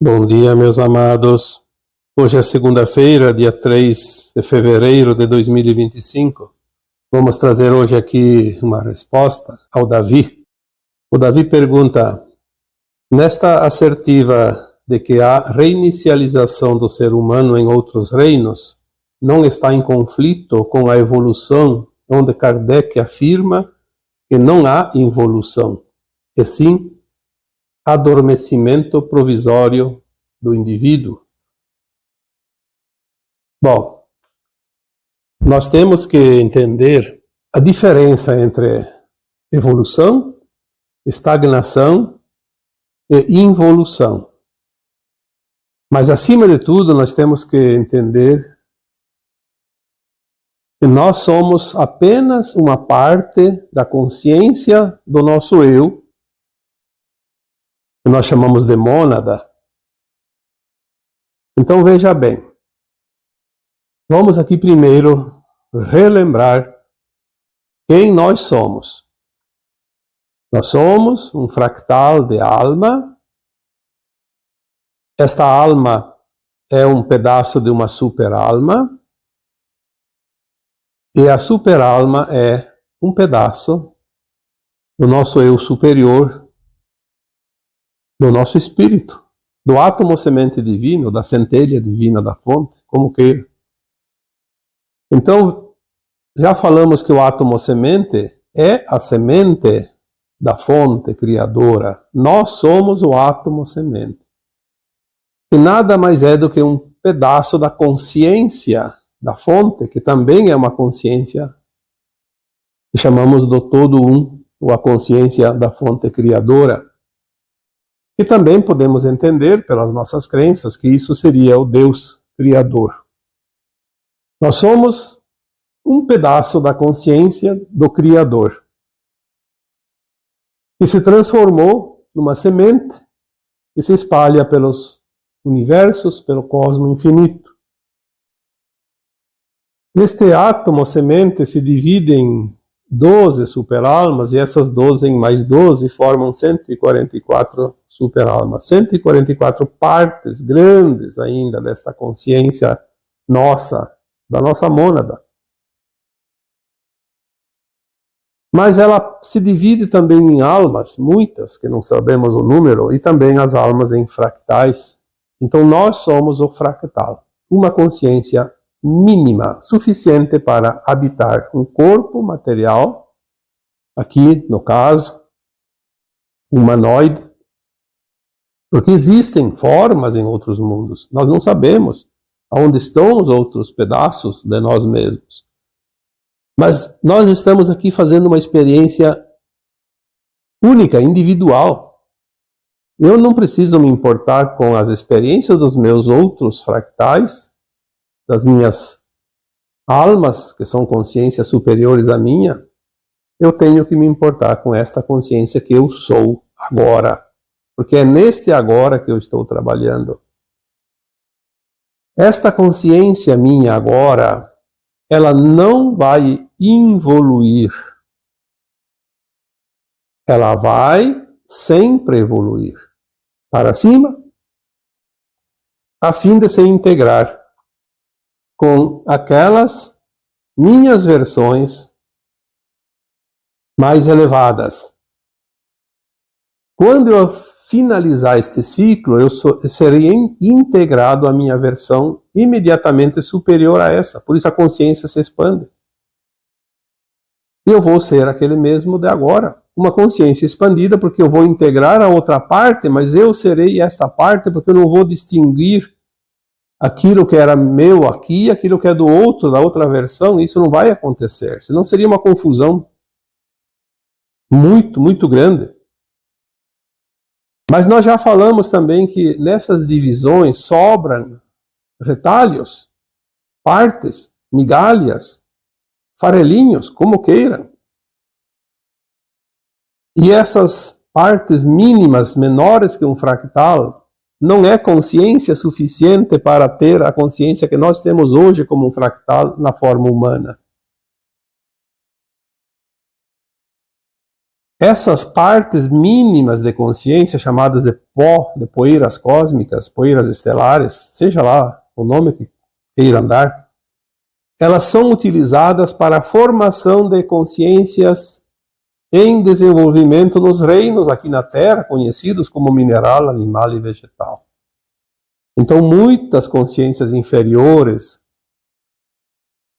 Bom dia, meus amados. Hoje é segunda-feira, dia 3 de fevereiro de 2025. Vamos trazer hoje aqui uma resposta ao Davi. O Davi pergunta: nesta assertiva de que a reinicialização do ser humano em outros reinos não está em conflito com a evolução, onde Kardec afirma que não há involução, e sim adormecimento provisório do indivíduo. Bom, nós temos que entender a diferença entre evolução, estagnação e involução. Mas, acima de tudo, nós temos que entender que nós somos apenas uma parte da consciência do nosso eu, que nós chamamos de mônada. Então, veja bem. Vamos aqui primeiro relembrar quem nós somos. Nós somos um fractal de alma. Esta alma é um pedaço de uma super-alma. E a super-alma é um pedaço do nosso eu superior, do nosso espírito, do átomo semente divino, da centelha divina da fonte, como queira. Então, já falamos que o átomo semente é a semente da fonte criadora. Nós somos o átomo semente, que nada mais é do que um pedaço da consciência da fonte, que também é uma consciência que chamamos do todo um, ou a consciência da fonte criadora. E também podemos entender, pelas nossas crenças, que isso seria o Deus Criador. Nós somos um pedaço da consciência do Criador, que se transformou numa semente que se espalha pelos universos, pelo cosmo infinito. Este átomo semente se divide em 12 superalmas, e essas 12 em mais 12 formam 144 superalmas. 144 partes grandes ainda desta consciência nossa, da nossa mônada. Mas ela se divide também em almas, muitas, que não sabemos o número, e também as almas em fractais. Então nós somos o fractal, uma consciência mínima, suficiente para habitar um corpo material, aqui no caso, humanoide, porque existem formas em outros mundos. Nós não sabemos aonde estão os outros pedaços de nós mesmos. Mas nós estamos aqui fazendo uma experiência única, individual. Eu não preciso me importar com as experiências dos meus outros fractais, das minhas almas, que são consciências superiores à minha. Eu tenho que me importar com esta consciência que eu sou agora. Porque é neste agora que eu estou trabalhando. Esta consciência minha agora, ela não vai involuir. Ela vai sempre evoluir para cima, a fim de se integrar com aquelas minhas versões mais elevadas. Quando eu finalizar este ciclo, eu serei integrado à minha versão imediatamente superior a essa. Por isso a consciência se expande. Eu vou ser aquele mesmo de agora. Uma consciência expandida, porque eu vou integrar a outra parte, mas eu serei esta parte, porque eu não vou distinguir aquilo que era meu aqui, aquilo que é do outro, da outra versão. Isso não vai acontecer. Senão seria uma confusão muito, muito grande. Mas nós já falamos também que nessas divisões sobram retalhos, partes, migalhas, farelinhos, como queiram. E essas partes mínimas, menores que um fractal, não é consciência suficiente para ter a consciência que nós temos hoje como um fractal na forma humana. essas partes mínimas de consciência, chamadas de pó, de poeiras cósmicas, poeiras estelares, seja lá o nome que queiram dar, elas são utilizadas para a formação de consciências em desenvolvimento nos reinos aqui na Terra, conhecidos como mineral, animal e vegetal. Então, muitas consciências inferiores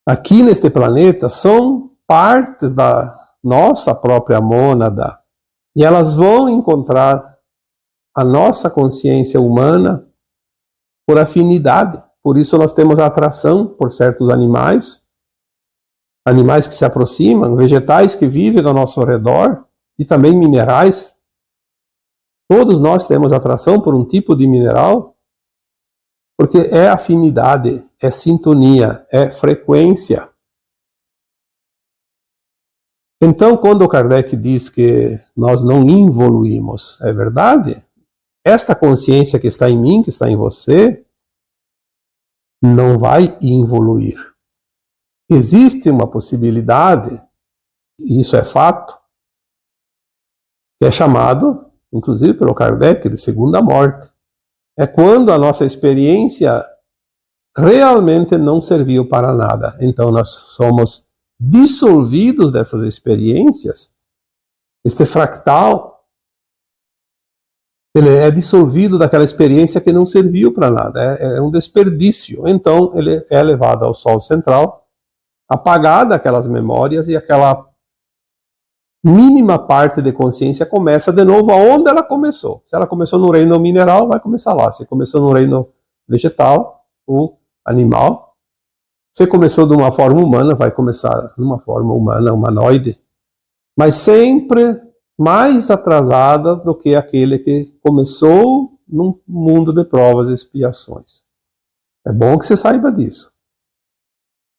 aqui neste planeta são partes da nossa própria mônada, e elas vão encontrar a nossa consciência humana por afinidade. Por isso nós temos atração por certos animais, animais que se aproximam, vegetais que vivem ao nosso redor, e também minerais. Todos nós temos atração por um tipo de mineral, porque é afinidade, é sintonia, é frequência. Então, quando Kardec diz que nós não evoluímos, é verdade? Esta consciência que está em mim, que está em você, não vai evoluir. Existe uma possibilidade, e isso é fato, que é chamado, inclusive pelo Kardec, de segunda morte. É quando a nossa experiência realmente não serviu para nada. Então nós somos dissolvidos dessas experiências. Este fractal, ele é dissolvido daquela experiência que não serviu para nada. É um desperdício. Então ele é levado ao Sol central, apagada aquelas memórias, e aquela mínima parte de consciência começa de novo aonde ela começou. Se ela começou no reino mineral, vai começar lá. Se começou no reino vegetal ou animal, se começou de uma forma humana, vai começar numa forma humana, humanoide, mas sempre mais atrasada do que aquele que começou num mundo de provas e expiações. É bom que você saiba disso.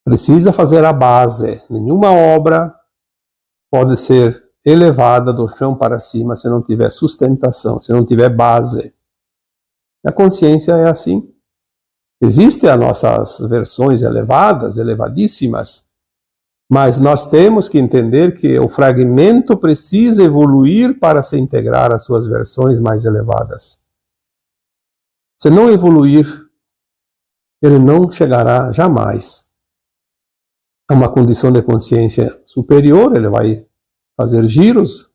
Precisa fazer a base. Nenhuma obra pode ser elevada do chão para cima se não tiver sustentação, se não tiver base. A consciência é assim. Existem as nossas versões elevadas, elevadíssimas, mas nós temos que entender que o fragmento precisa evoluir para se integrar às suas versões mais elevadas. Se não evoluir, ele não chegará jamais a uma condição de consciência superior. Ele vai fazer giros,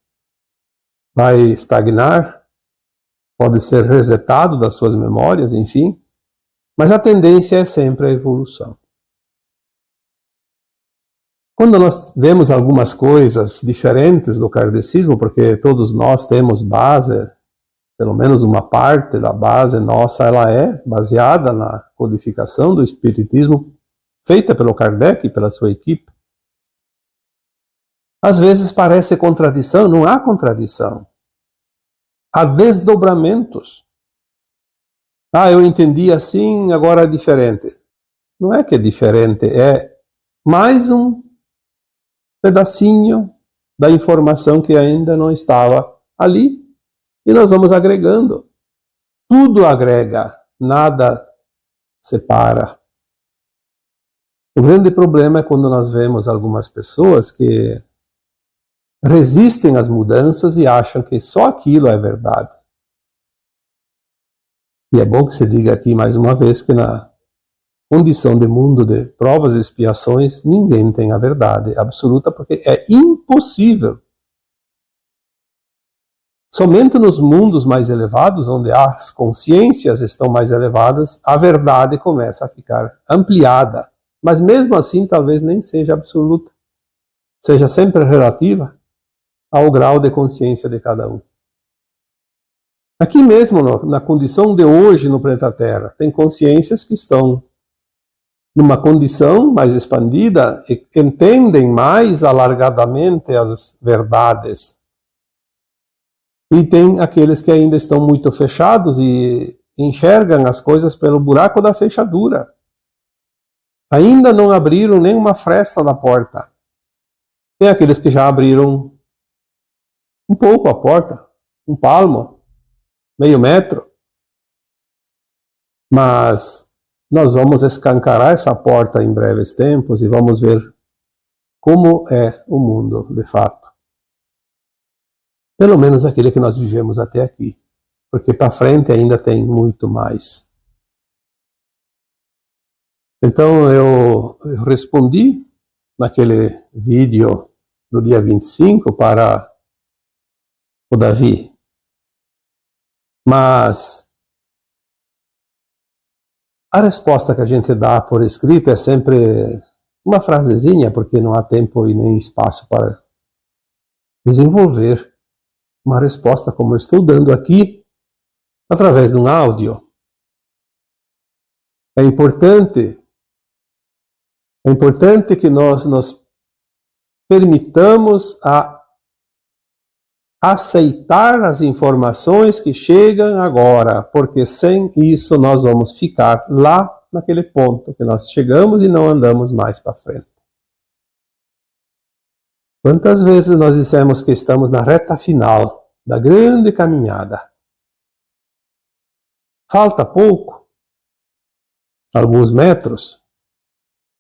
vai estagnar, pode ser resetado das suas memórias, enfim, mas a tendência é sempre a evolução. Quando nós vemos algumas coisas diferentes do kardecismo, porque todos nós temos base, pelo menos uma parte da base nossa, ela é baseada na codificação do espiritismo feita pelo Kardec e pela sua equipe. Às vezes parece contradição, não há contradição. Há desdobramentos. Eu entendi assim, agora é diferente. Não é que é diferente, é mais um pedacinho da informação que ainda não estava ali. E nós vamos agregando. Tudo agrega, nada separa. O grande problema é quando nós vemos algumas pessoas que resistem às mudanças e acham que só aquilo é verdade. E é bom que se diga aqui mais uma vez que na condição de mundo de provas e expiações, ninguém tem a verdade absoluta, porque é impossível. Somente nos mundos mais elevados, onde as consciências estão mais elevadas, a verdade começa a ficar ampliada. Mas mesmo assim, talvez nem seja absoluta. Seja sempre relativa ao grau de consciência de cada um. Aqui mesmo, na condição de hoje no planeta Terra, tem consciências que estão numa condição mais expandida e entendem mais alargadamente as verdades. E tem aqueles que ainda estão muito fechados e enxergam as coisas pelo buraco da fechadura. Ainda não abriram nenhuma fresta da porta. Tem aqueles que já abriram um pouco a porta, um palmo, meio metro. Mas nós vamos escancarar essa porta em breves tempos e vamos ver como é o mundo de fato. Pelo menos aquele que nós vivemos até aqui. Porque para frente ainda tem muito mais. Então eu respondi naquele vídeo do dia 25 para o Davi. Mas a resposta que a gente dá por escrito é sempre uma frasezinha, porque não há tempo e nem espaço para desenvolver uma resposta como eu estou dando aqui, através de um áudio. É importante que nós nos permitamos a aceitar as informações que chegam agora, porque sem isso nós vamos ficar lá naquele ponto que nós chegamos e não andamos mais para frente. Quantas vezes nós dissemos que estamos na reta final da grande caminhada? Falta pouco, alguns metros.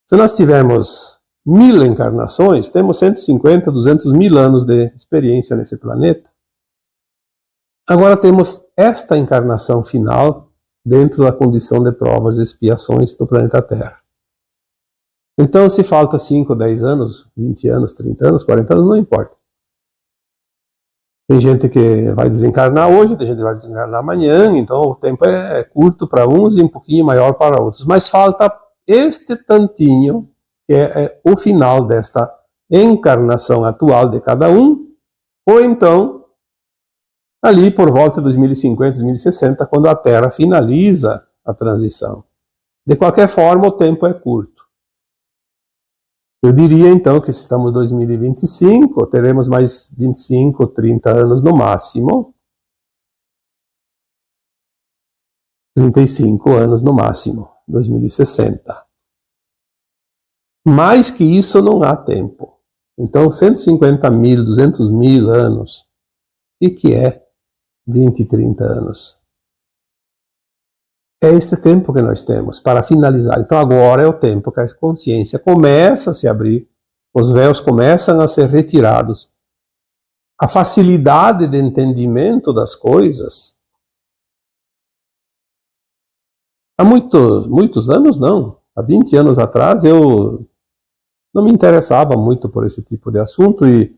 Se nós tivermos 1000 encarnações, temos 150, 200 mil anos de experiência nesse planeta. Agora temos esta encarnação final dentro da condição de provas e expiações do planeta Terra. Então, se falta 5, 10 anos, 20 anos, 30 anos, 40 anos, não importa. Tem gente que vai desencarnar hoje, tem gente que vai desencarnar amanhã, então o tempo é curto para uns e um pouquinho maior para outros. Mas falta este tantinho, que é o final desta encarnação atual de cada um, ou então, ali por volta de 2050, 2060, quando a Terra finaliza a transição. De qualquer forma, o tempo é curto. Eu diria então que se estamos em 2025, teremos mais 25, 30 anos no máximo. 35 anos no máximo, 2060. Mais que isso não há tempo. Então 150 mil, 200 mil anos, o que é 20, 30 anos? É este tempo que nós temos para finalizar. Então agora é o tempo que a consciência começa a se abrir, os véus começam a ser retirados. A facilidade de entendimento das coisas, há muitos anos não, há 20 anos atrás eu não me interessava muito por esse tipo de assunto e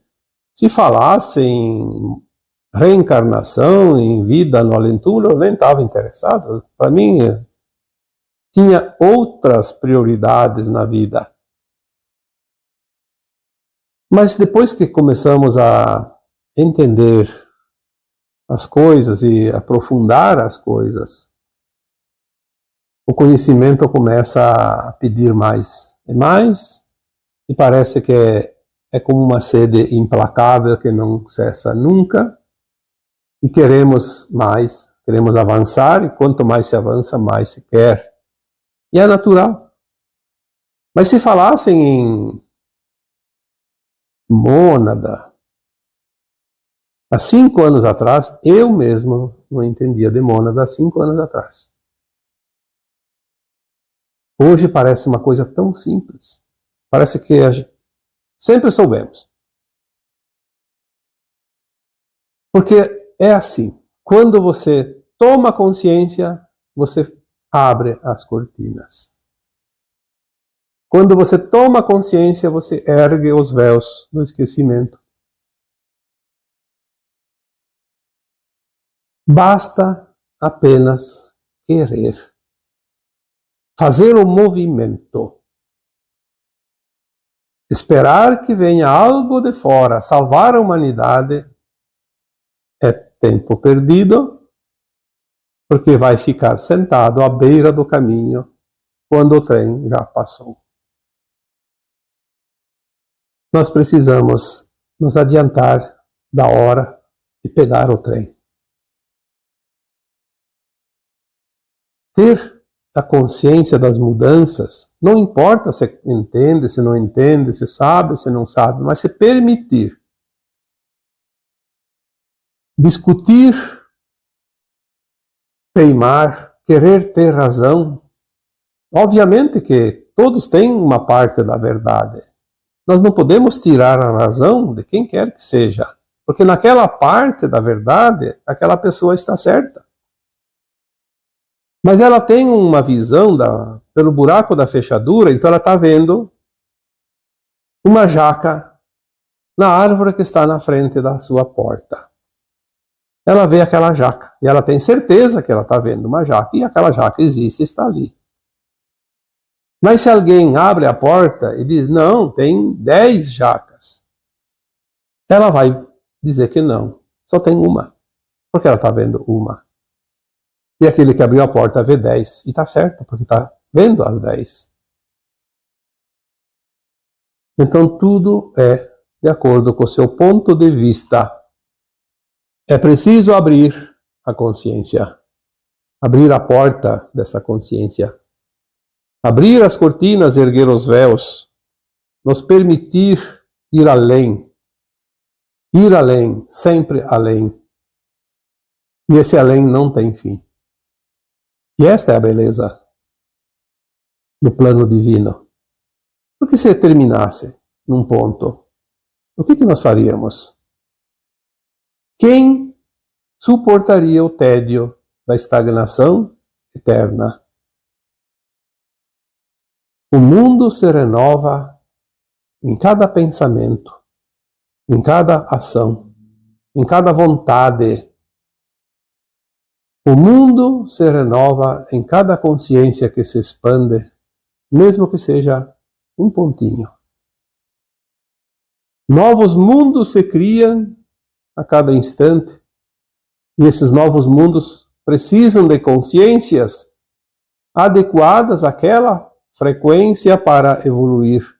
se falasse em reencarnação, em vida no além-túmulo, eu nem estava interessado. Para mim, tinha outras prioridades na vida. Mas depois que começamos a entender as coisas e aprofundar as coisas, o conhecimento começa a pedir mais e mais, e parece que é como uma sede implacável que não cessa nunca. E queremos mais, queremos avançar, e quanto mais se avança, mais se quer. E é natural. Mas se falassem em mônada, há 5 anos atrás, eu mesmo não entendia de mônada há 5 anos atrás. Hoje parece uma coisa tão simples. Parece que sempre soubemos. Porque é assim, quando você toma consciência, você abre as cortinas. Quando você toma consciência, você ergue os véus do esquecimento. Basta apenas querer. Fazer o movimento. Esperar que venha algo de fora, salvar a humanidade, é tempo perdido, porque vai ficar sentado à beira do caminho quando o trem já passou. Nós precisamos nos adiantar da hora e pegar o trem. Ter a consciência das mudanças, não importa se entende, se não entende, se sabe, se não sabe, mas se permitir discutir, teimar, querer ter razão. Obviamente que todos têm uma parte da verdade. Nós não podemos tirar a razão de quem quer que seja. Porque naquela parte da verdade, aquela pessoa está certa. Mas ela tem uma visão pelo buraco da fechadura, então ela está vendo uma jaca na árvore que está na frente da sua porta. Ela vê aquela jaca, e ela tem certeza que ela está vendo uma jaca, e aquela jaca existe e está ali. Mas se alguém abre a porta e diz, não, tem 10 jacas, ela vai dizer que não, só tem uma, porque ela está vendo uma. E aquele que abriu a porta vê 10, e está certo, porque está vendo as 10. Então tudo é de acordo com o seu ponto de vista. É preciso abrir a consciência, abrir a porta dessa consciência, abrir as cortinas, erguer os véus, nos permitir ir além, sempre além. E esse além não tem fim. E esta é a beleza do plano divino. Porque se terminasse num ponto, o que nós faríamos? Quem suportaria o tédio da estagnação eterna? O mundo se renova em cada pensamento, em cada ação, em cada vontade. O mundo se renova em cada consciência que se expande, mesmo que seja um pontinho. Novos mundos se criam a cada instante, e esses novos mundos precisam de consciências adequadas àquela frequência para evoluir.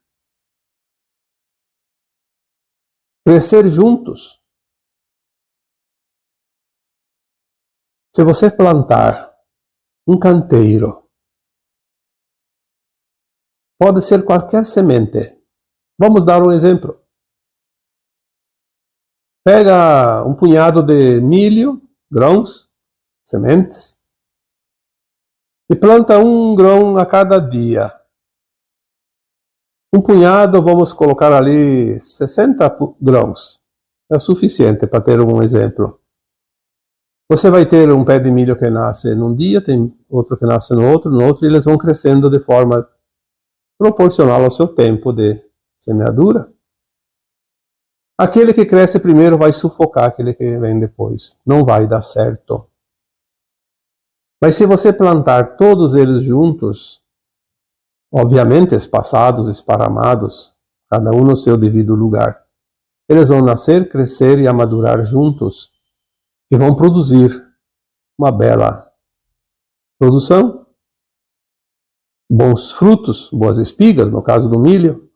Crescer juntos. Se você plantar um canteiro, pode ser qualquer semente. Vamos dar um exemplo. Pega um punhado de milho, grãos, sementes, e planta um grão a cada dia. Um punhado, vamos colocar ali 60 grãos. É o suficiente para ter um exemplo. Você vai ter um pé de milho que nasce num dia, tem outro que nasce no outro, e eles vão crescendo de forma proporcional ao seu tempo de semeadura. Aquele que cresce primeiro vai sufocar aquele que vem depois. Não vai dar certo. Mas se você plantar todos eles juntos, obviamente espaçados, esparramados, cada um no seu devido lugar, eles vão nascer, crescer e amadurar juntos e vão produzir uma bela produção, bons frutos, boas espigas, no caso do milho.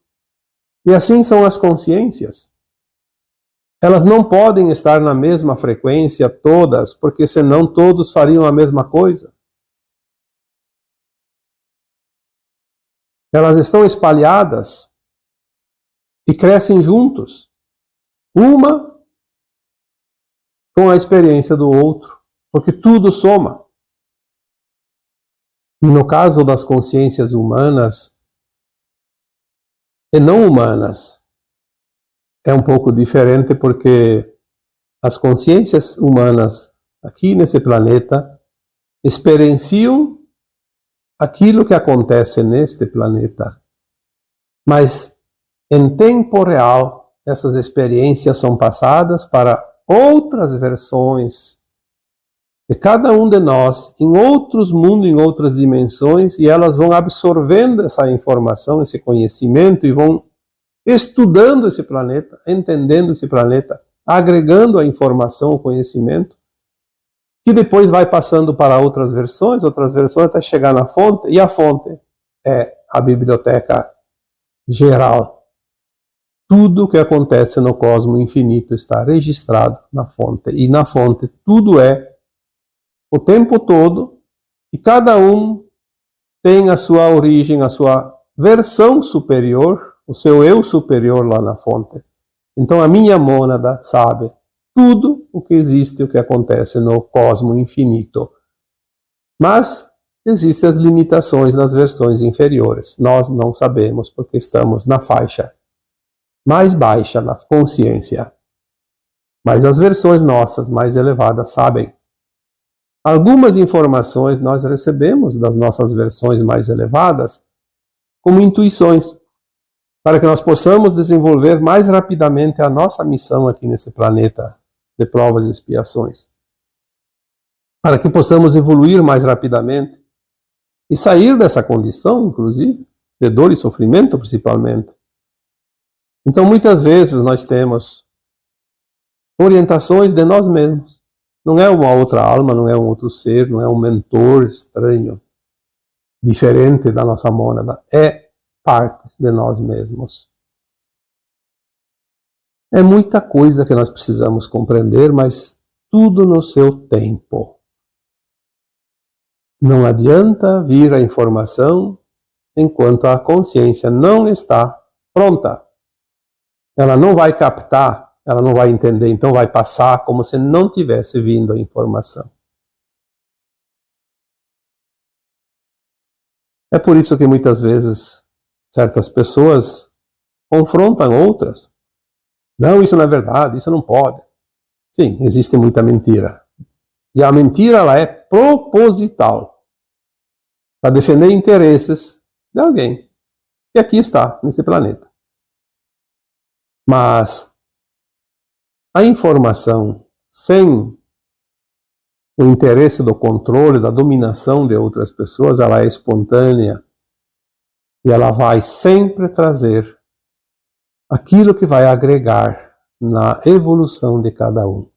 E assim são as consciências. Elas não podem estar na mesma frequência todas, porque senão todos fariam a mesma coisa. Elas estão espalhadas e crescem juntos, uma com a experiência do outro, porque tudo soma. E no caso das consciências humanas e não humanas, é um pouco diferente, porque as consciências humanas aqui nesse planeta experienciam aquilo que acontece neste planeta. Mas em tempo real, essas experiências são passadas para outras versões de cada um de nós, em outros mundos, em outras dimensões, e elas vão absorvendo essa informação, esse conhecimento, e vão estudando esse planeta, entendendo esse planeta, agregando a informação, o conhecimento, que depois vai passando para outras versões até chegar na fonte, e a fonte é a biblioteca geral. Tudo o que acontece no cosmo infinito está registrado na fonte, e na fonte tudo é o tempo todo, e cada um tem a sua origem, a sua versão superior, o seu eu superior lá na fonte. Então a minha mônada sabe tudo o que existe, o que acontece no cosmo infinito. Mas existem as limitações nas versões inferiores. Nós não sabemos, porque estamos na faixa mais baixa da consciência. mas as versões nossas mais elevadas sabem. Algumas informações nós recebemos das nossas versões mais elevadas como intuições, para que nós possamos desenvolver mais rapidamente a nossa missão aqui nesse planeta de provas e expiações. Para que possamos evoluir mais rapidamente e sair dessa condição, inclusive, de dor e sofrimento principalmente. Então, muitas vezes nós temos orientações de nós mesmos. Não é uma outra alma, não é um outro ser, não é um mentor estranho, diferente da nossa mônada. É parte de nós mesmos. É muita coisa que nós precisamos compreender, mas tudo no seu tempo. Não adianta vir a informação enquanto a consciência não está pronta. Ela não vai captar, ela não vai entender, então vai passar como se não tivesse vindo a informação. É por isso que muitas vezes certas pessoas confrontam outras. Não, isso não é verdade, isso não pode. Sim, existe muita mentira. E a mentira, ela é proposital, para defender interesses de alguém que aqui está, nesse planeta. Mas a informação sem o interesse do controle, da dominação de outras pessoas, ela é espontânea e ela vai sempre trazer aquilo que vai agregar na evolução de cada um.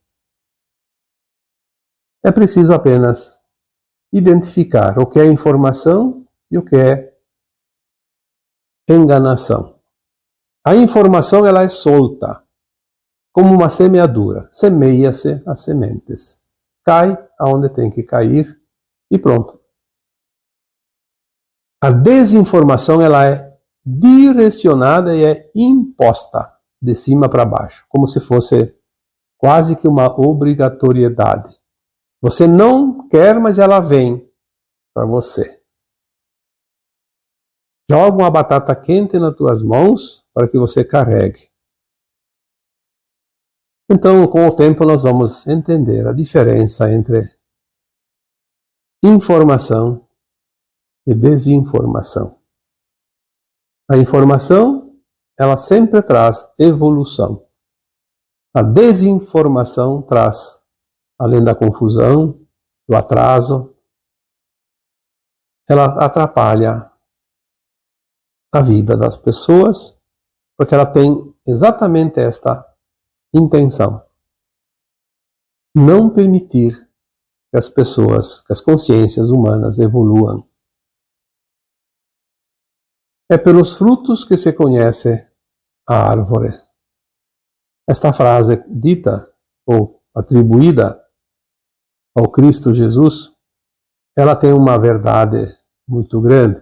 É preciso apenas identificar o que é informação e o que é enganação. A informação, ela é solta, como uma semeadura. Semeia-se as sementes. Cai aonde tem que cair e pronto. A desinformação, ela é direcionada e é imposta de cima para baixo, como se fosse quase que uma obrigatoriedade. Você não quer, mas ela vem para você. Joga uma batata quente nas tuas mãos para que você carregue. Então, com o tempo, nós vamos entender a diferença entre informação e desinformação. A informação, ela sempre traz evolução. A desinformação traz, além da confusão, do atraso, ela atrapalha a vida das pessoas, porque ela tem exatamente esta intenção: não permitir que as pessoas, que as consciências humanas evoluam. É pelos frutos que se conhece a árvore. Esta frase dita ou atribuída ao Cristo Jesus, ela tem uma verdade muito grande.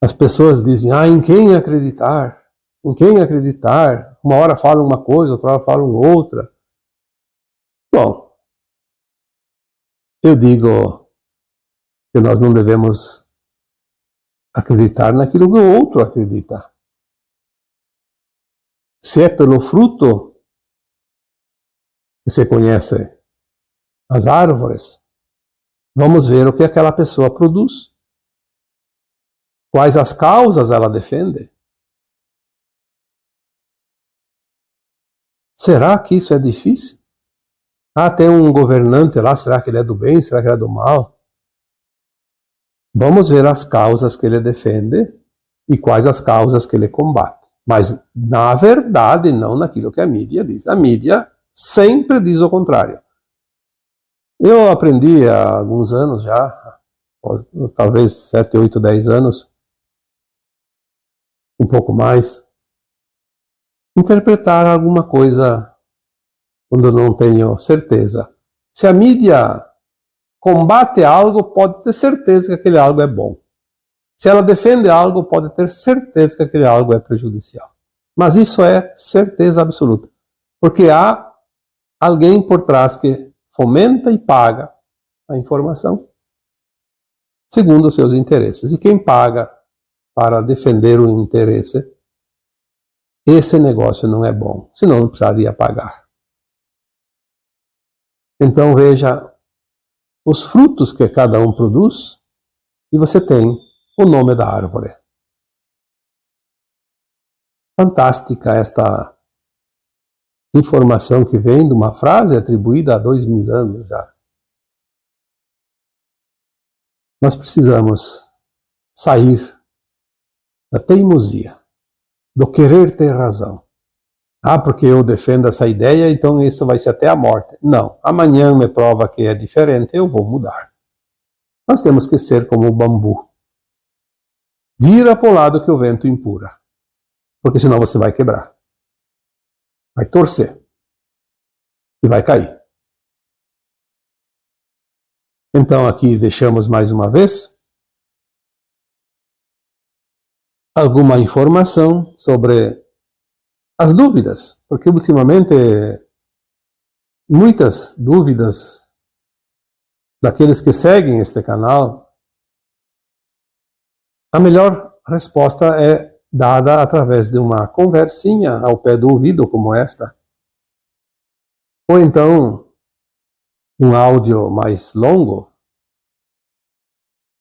As pessoas dizem, em quem acreditar? Em quem acreditar? Uma hora falam uma coisa, outra hora falam outra. Bom, eu digo que nós não devemos acreditar naquilo que o outro acredita. Se é pelo fruto que se conhece as árvores, vamos ver o que aquela pessoa produz. Quais as causas ela defende? Será que isso é difícil? Tem um governante lá, será que ele é do bem, será que ele é do mal? Vamos ver as causas que ele defende e quais as causas que ele combate. Mas, na verdade, não naquilo que a mídia diz. A mídia sempre diz o contrário. Eu aprendi há alguns anos já, talvez 7, 8, 10 anos, um pouco mais, interpretar alguma coisa quando eu não tenho certeza. Se a mídia combate algo, pode ter certeza que aquele algo é bom. Se ela defende algo, pode ter certeza que aquele algo é prejudicial. Mas isso é certeza absoluta. Porque há alguém por trás que fomenta e paga a informação segundo os seus interesses. E quem paga para defender o interesse esse negócio não é bom, senão não precisaria pagar. Então veja os frutos que cada um produz e você tem o nome da árvore. Fantástica esta informação que vem de uma frase atribuída a 2000 anos já. Nós precisamos sair da teimosia, do querer ter razão. Ah, porque eu defendo essa ideia, então isso vai ser até a morte. Não, amanhã me prova que é diferente, eu vou mudar. Nós temos que ser como o bambu. Vira para o lado que o vento empurra, porque senão você vai quebrar. Vai torcer e vai cair. Então aqui deixamos mais uma vez alguma informação sobre as dúvidas, porque ultimamente muitas dúvidas daqueles que seguem este canal, a melhor resposta é dada através de uma conversinha ao pé do ouvido como esta, ou então um áudio mais longo,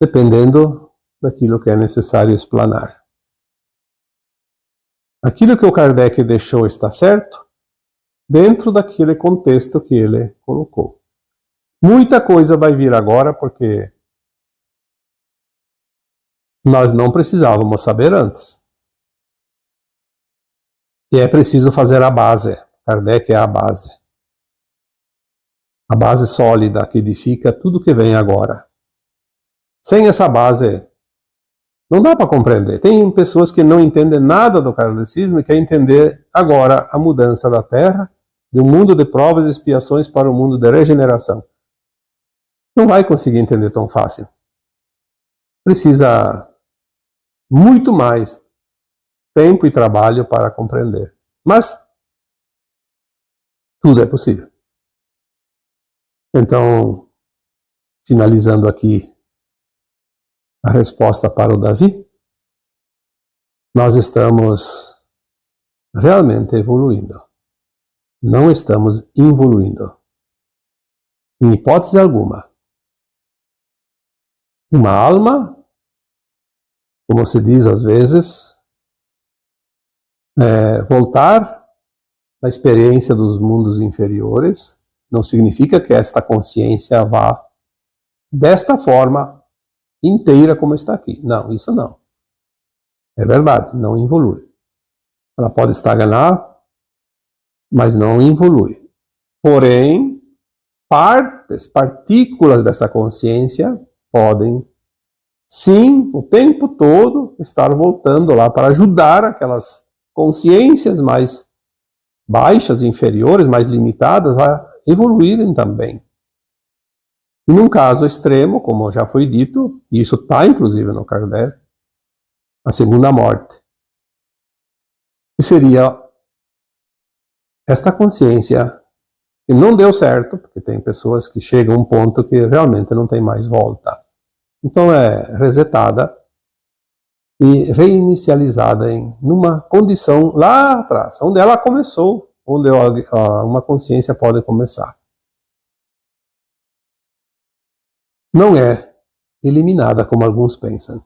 dependendo daquilo que é necessário explanar. Aquilo que o Kardec deixou está certo, dentro daquele contexto que ele colocou. Muita coisa vai vir agora, porque nós não precisávamos saber antes. E é preciso fazer a base. Kardec é a base. A base sólida que edifica tudo que vem agora. Sem essa base, não dá para compreender. Tem pessoas que não entendem nada do kardecismo e querem entender agora a mudança da Terra, de um mundo de provas e expiações para um mundo de regeneração. Não vai conseguir entender tão fácil. Precisa muito mais tempo e trabalho para compreender. Mas tudo é possível. Então, finalizando aqui a resposta para o Davi, nós estamos realmente evoluindo. Não estamos involuindo. Em hipótese alguma. Uma alma, como se diz às vezes, voltar à experiência dos mundos inferiores, não significa que esta consciência vá desta forma inteira como está aqui. Não, isso não. É verdade, não evolui. Ela pode estagnar, mas não evolui. Porém, partículas dessa consciência podem, sim, o tempo todo, estar voltando lá para ajudar aquelas consciências mais baixas, inferiores, mais limitadas, a evoluírem também. E num caso extremo, como já foi dito, e isso está inclusive no Kardec, a segunda morte. Que seria esta consciência que não deu certo, porque tem pessoas que chegam a um ponto que realmente não tem mais volta. Então é resetada e reinicializada em numa condição lá atrás, onde ela começou, onde uma consciência pode começar. Não é eliminada como alguns pensam,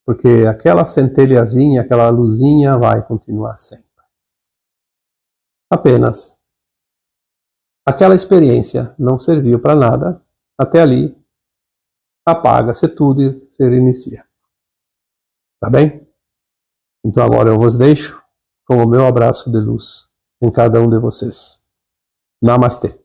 porque aquela centelhazinha, aquela luzinha vai continuar sempre. Apenas aquela experiência não serviu para nada, até ali apaga-se tudo e se reinicia. Tá bem? Então agora eu vos deixo com o meu abraço de luz em cada um de vocês. Namastê.